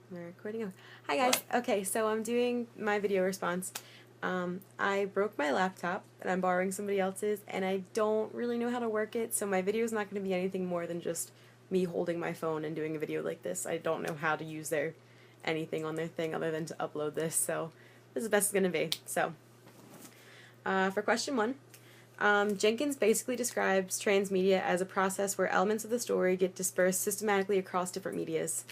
We're recording. Hi guys. Okay, so I'm doing my video response. I broke my laptop and I'm borrowing somebody else's and I don't really know how to work it, so my video is not going to be anything more than just me holding my phone and doing a video like this. I don't know how to use anything on their thing other than to upload this, so this is the best it's going to be. So, for question 1, Jenkins basically describes transmedia as a process where elements of the story get dispersed systematically across different medias.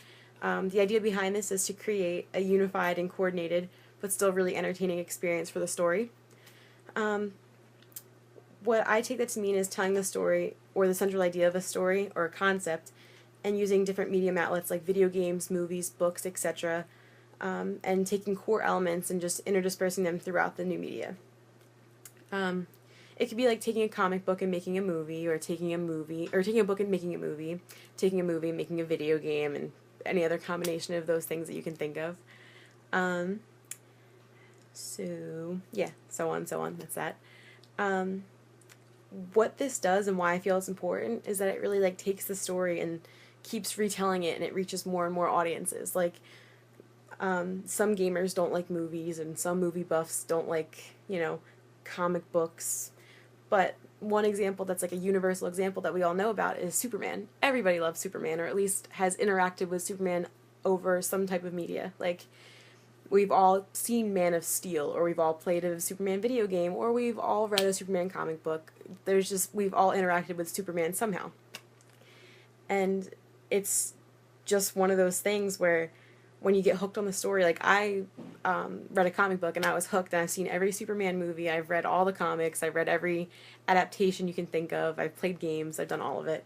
The idea behind this is to create a unified and coordinated, but still really entertaining experience for the story. What I take that to mean is telling the story, or the central idea of a story or a concept, and using different medium outlets like video games, movies, books, etc., and taking core elements and just interdispersing them throughout the new media. It could be like taking a comic book and making a movie, or taking a book and making a movie, taking a movie and making a video game, and any other combination of those things that you can think of. So yeah, so on, that's that. What this does and why I feel it's important is that it really like takes the story and keeps retelling it, and it reaches more and more audiences. Like, some gamers don't like movies, and some movie buffs don't like, comic books. But one example that's like a universal example that we all know about is Superman. Everybody loves Superman, or at least has interacted with Superman over some type of media. Like, we've all seen Man of Steel, or we've all played a Superman video game, or we've all read a Superman comic book. We've all interacted with Superman somehow. And it's just one of those things where when you get hooked on the story, like I read a comic book and I was hooked, and I've seen every Superman movie, I've read all the comics, I've read every adaptation you can think of, I've played games, I've done all of it.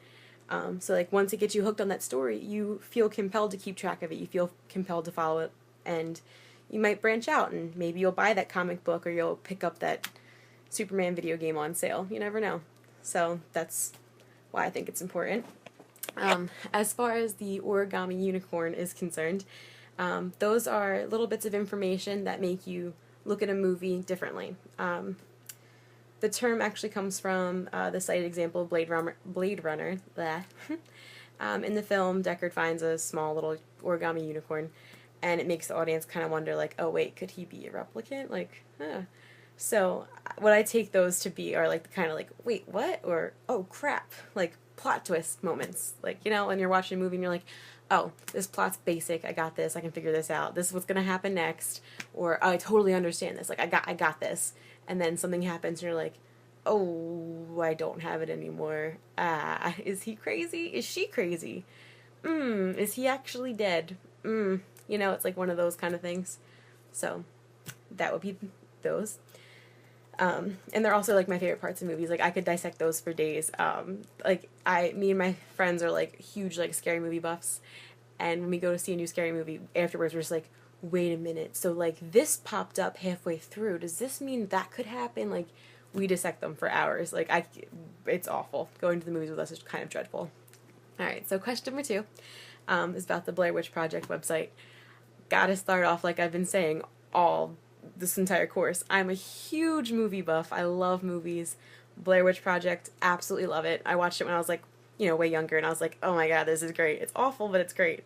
So like once it gets you hooked on that story, you feel compelled to keep track of it, you feel compelled to follow it, and you might branch out and maybe you'll buy that comic book, or you'll pick up that Superman video game on sale. You never know. So that's why I think it's important. As far as the origami unicorn is concerned, those are little bits of information that make you look at a movie differently. The term actually comes from the cited example of Blade Runner. In the film, Deckard finds a small little origami unicorn, and it makes the audience kind of wonder, like, oh wait, could he be a replicant? Like, huh. So what I take those to be are like the kind of like, wait, what? Or, oh crap, like plot twist moments. Like, when you're watching a movie and you're like, oh, this plot's basic, I got this, I can figure this out, this is what's gonna happen next, or oh, I totally understand this, like I got this, and then something happens and you're like, oh, I don't have it anymore. Is he crazy? Is she crazy? Is he actually dead? It's like one of those kind of things. So that would be those. And they're also like my favorite parts of movies. Like I could dissect those for days. Me and my friends are like huge like scary movie buffs, and when we go to see a new scary movie, afterwards we're just like, wait a minute, so like this popped up halfway through, does this mean that could happen? Like, we dissect them for hours. Like it's awful. Going to the movies with us is kind of dreadful. Alright, so question number 2 is about the Blair Witch Project website. Gotta start off like I've been saying all this entire course. I'm a huge movie buff. I love movies. Blair Witch Project, absolutely love it. I watched it when I was like, way younger, and I was like, oh my god, this is great. It's awful, but it's great.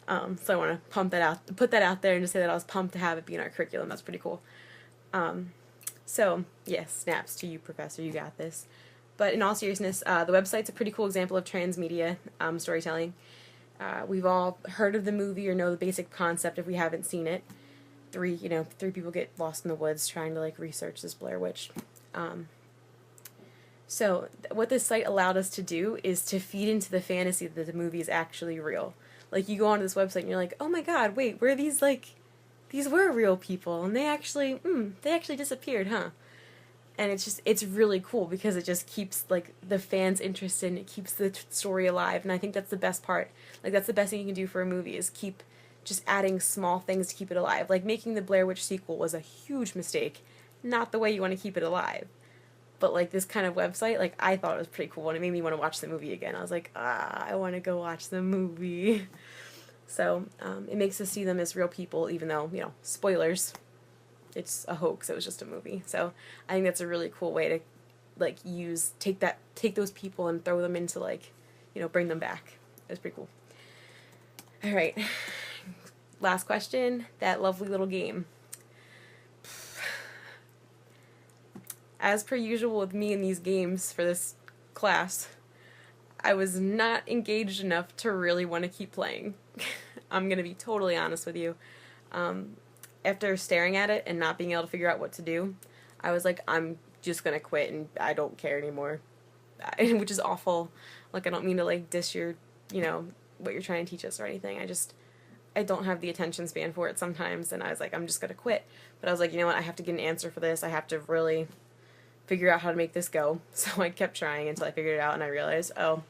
So I want to put that out there, and just say that I was pumped to have it be in our curriculum. That's pretty cool. So yes, snaps to you, professor. You got this. But in all seriousness, the website's a pretty cool example of transmedia storytelling. We've all heard of the movie or know the basic concept if we haven't seen it. Three people get lost in the woods trying to like research this Blair Witch. So what this site allowed us to do is to feed into the fantasy that the movie is actually real. Like, you go onto this website and you're like, oh my god, wait, these were real people, and they actually disappeared, huh? And it's really cool because it just keeps like the fans interested, and it keeps the story alive, and I think that's the best part. Like, that's the best thing you can do for a movie, is keep just adding small things to keep it alive. Like, making the Blair Witch sequel was a huge mistake. Not the way you want to keep it alive. But like this kind of website, like I thought it was pretty cool, and it made me want to watch the movie again. I was like, I want to go watch the movie. So it makes us see them as real people, even though, spoilers, it's a hoax, it was just a movie. So I think that's a really cool way to like take those people and throw them into like, bring them back. It was pretty cool. Alright, last question, that lovely little game. As per usual with me in these games for this class, I was not engaged enough to really want to keep playing. I'm going to be totally honest with you. After staring at it and not being able to figure out what to do, I was like, I'm just going to quit and I don't care anymore. Which is awful. Like, I don't mean to, like, diss your, what you're trying to teach us or anything. I don't have the attention span for it sometimes, and I was like, I'm just going to quit. But I was like, you know what, I have to get an answer for this. I have to really figure out how to make this go. So I kept trying until I figured it out, and I realized, oh,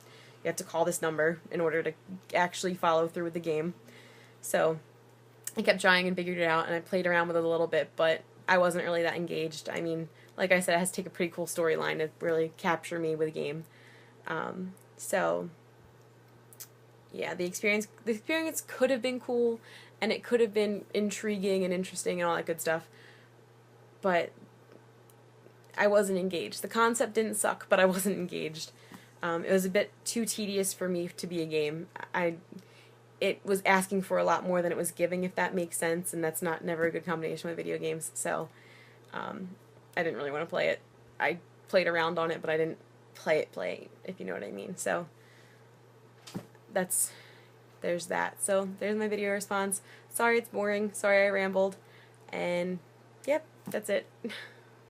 you have to call this number in order to actually follow through with the game. So I kept trying and figured it out, and I played around with it a little bit, but I wasn't really that engaged. I mean, like I said, it has to take a pretty cool storyline to really capture me with a game. So yeah, the experience could have been cool, and it could have been intriguing and interesting and all that good stuff, but I wasn't engaged. The concept didn't suck, but I wasn't engaged. It was a bit too tedious for me to be a game. It was asking for a lot more than it was giving, if that makes sense, and that's never a good combination with video games, so I didn't really want to play it. I played around on it, but I didn't play it, if you know what I mean. So there's that. So there's my video response. Sorry it's boring. Sorry I rambled. And yep, that's it.